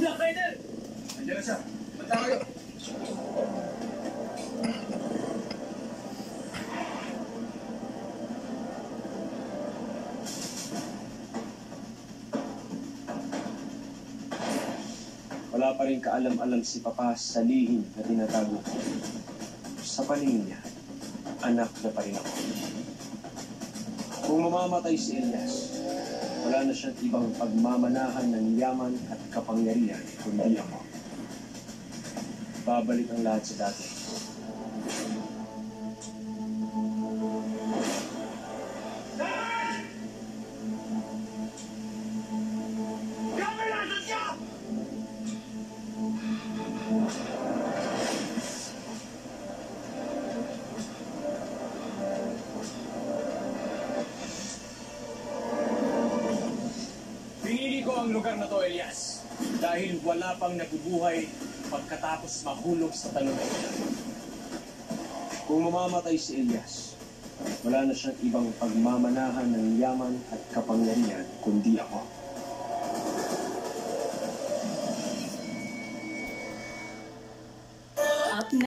Black Rider! Andiyan na siya. Banda kayo. Wala pa rin kaalam-alam si Papa sa lihim na tinatago ko. Sa paningin niya, anak na pa rin ako. Kung mamamatay si Elias, wala na siyang ibang pagmamanahan ng yaman at kapangyarihan kundi ako. Babalik ang lahat sa dati. Pinili ko ang lugar na to, Elias, dahil wala pang nabubuhay pagkatapos mahulog sa talon. Kung mamamatay si Elias, wala na siyang ibang pagmamanahan ng yaman at kapangyarihan kundi ako.